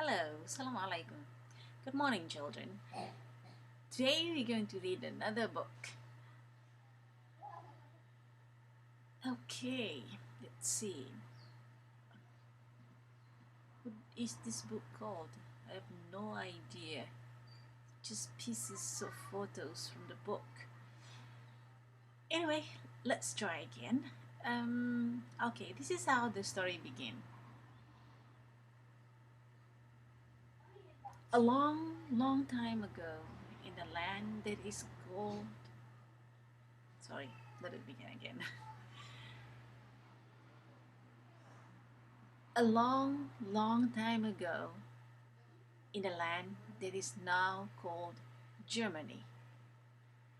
Hello, Assalamu alaikum. Good morning, children. Today we're going to read another book. Okay, let's see. What is this book called? I have no idea. Just pieces of photos from the book. Anyway, let's try again. Okay, this is how the story begins. A long, long time ago, in a land that is called. Sorry, let it begin again. A long, long time ago, in a land that is now called Germany,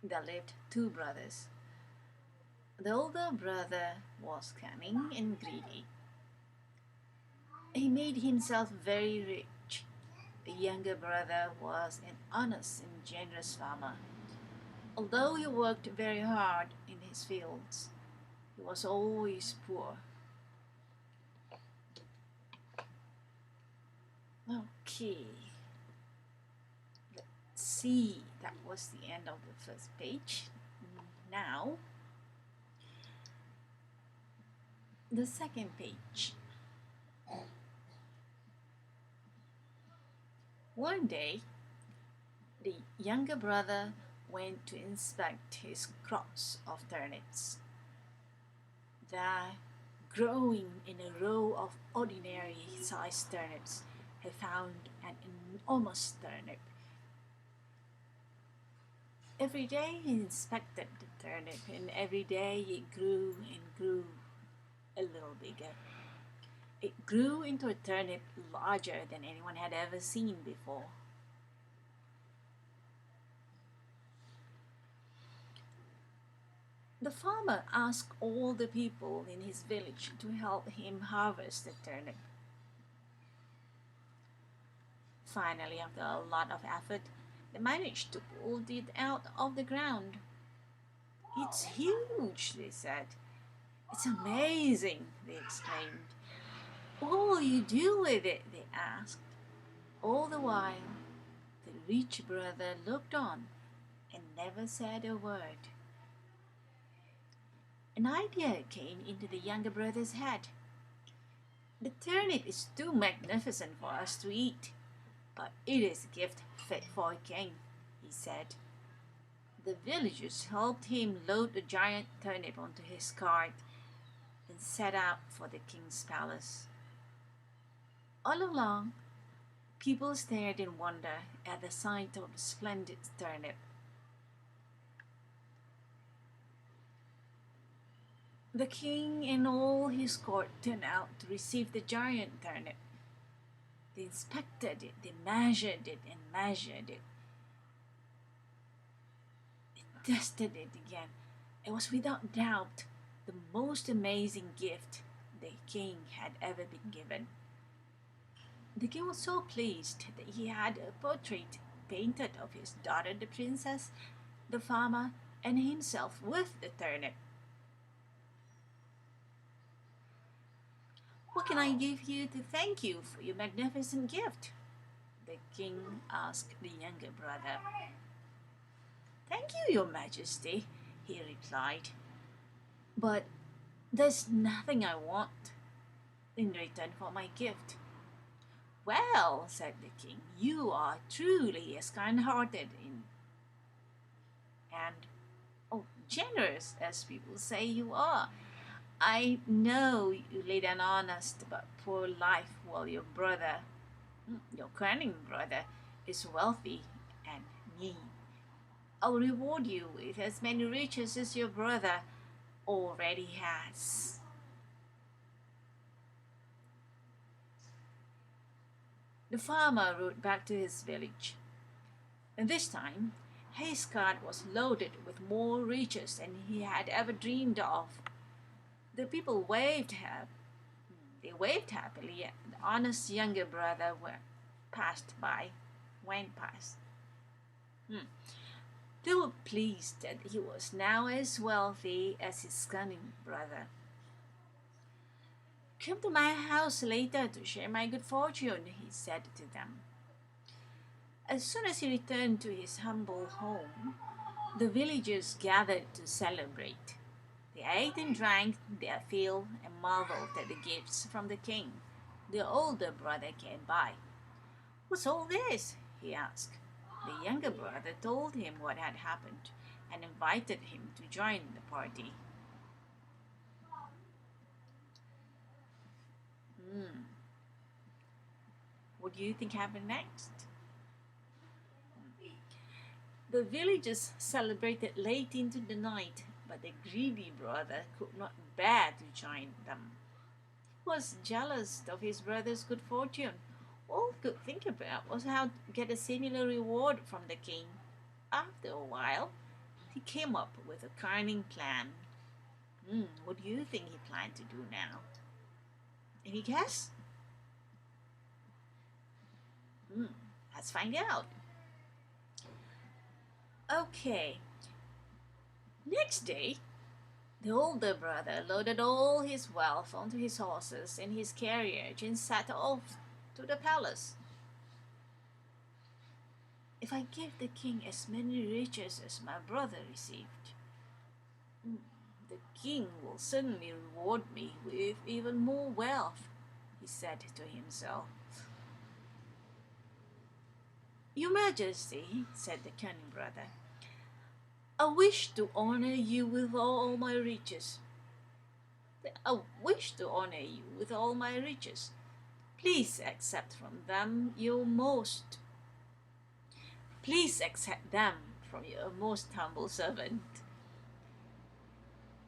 there lived two brothers. The older brother was cunning and greedy. He made himself very rich. The younger brother was an honest and generous farmer. Although he worked very hard in his fields, he was always poor. Okay, let's see, that was the end of the first page. Now, the second page. One day, the younger brother went to inspect his crops of turnips. There, growing in a row of ordinary sized turnips, he found an enormous turnip. Every day he inspected the turnip, and every day it grew and grew a little bigger. It grew into a turnip larger than anyone had ever seen before. The farmer asked all the people in his village to help him harvest the turnip. Finally, after a lot of effort, they managed to pull it out of the ground. "It's huge," they said. "It's amazing," they exclaimed. "What will you do with it?" they asked. All the while, the rich brother looked on and never said a word. An idea came into the younger brother's head. "The turnip is too magnificent for us to eat, but it is a gift fit for a king," he said. The villagers helped him load the giant turnip onto his cart and set out for the king's palace. All along, people stared in wonder at the sight of the splendid turnip. The king and all his court turned out to receive the giant turnip. They inspected it, they measured it and measured it. They tested it again. It was without doubt the most amazing gift the king had ever been given. The king was so pleased that he had a portrait painted of his daughter, the princess, the farmer, and himself with the turnip. "What can I give you to thank you for your magnificent gift?" the king asked the younger brother. "Thank you, your majesty," he replied. "But there's nothing I want in return for my gift." "Well," said the king, "you are truly as kind-hearted and generous as people say you are. I know you lead an honest but poor life while your brother, your cunning brother, is wealthy and mean. I'll reward you with as many riches as your brother already has." The farmer rode back to his village. And this time, his cart was loaded with more riches than he had ever dreamed of. The people waved happily. They waved happily at the honest younger brother went past. They were pleased that he was now as wealthy as his cunning brother. Come to my house later to share my good fortune, he said to them. As soon as he returned to his humble home, the villagers gathered to celebrate. They ate and drank their fill and marveled at the gifts from the king. The older brother came by. What's all this? He asked. The younger brother told him what had happened and invited him to join the party. Hmm. What do you think happened next? The villagers celebrated late into the night, but the greedy brother could not bear to join them. He was jealous of his brother's good fortune. All he could think about was how to get a similar reward from the king. After a while, he came up with a cunning plan. What do you think he planned to do now? Any guess? Hmm, let's find out. Okay, next day, the older brother loaded all his wealth onto his horses and his carriage and set off to the palace. If I give the king as many riches as my brother received, mm, the king will certainly reward me with even more wealth, he said to himself. Your Majesty, said the cunning brother, I wish to honor you with all my riches. I wish to honor you with all my riches. Please accept from them your most. Please accept them from your most humble servant.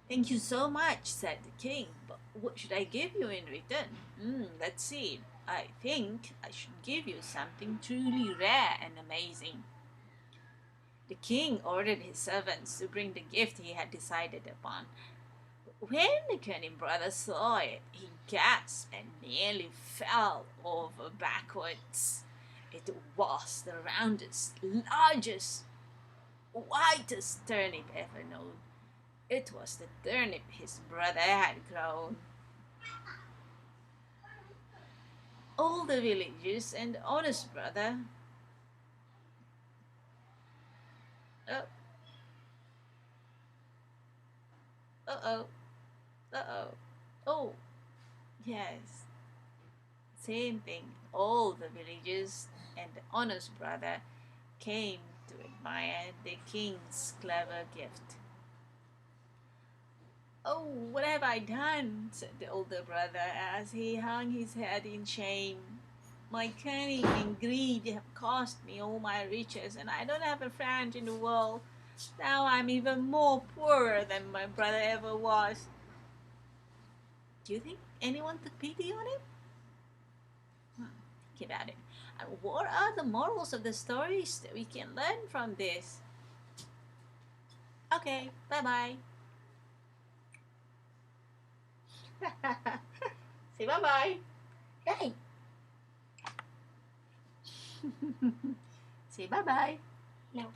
Thank you so much, said the king. But what should I give you in return? Let's see. I think I should give you something truly rare and amazing. The king ordered his servants to bring the gift he had decided upon. When the cunning brother saw it, he gasped and nearly fell over backwards. It was the roundest, largest, whitest turnip ever known. It was the turnip his brother had grown. All the villagers and the honest brother. Oh, oh, oh. Oh, yes. Same thing. All the villagers and the honest brother came to admire the king's clever gift. Oh, what have I done? Said the older brother as he hung his head in shame. My cunning and greed have cost me all my riches, and I don't have a friend in the world. Now I'm even more poorer than my brother ever was. Do you think anyone took pity on him? Think about it. And what are the morals of the stories that we can learn from this? Okay, bye bye. Say bye bye. Hey. Say bye bye. No.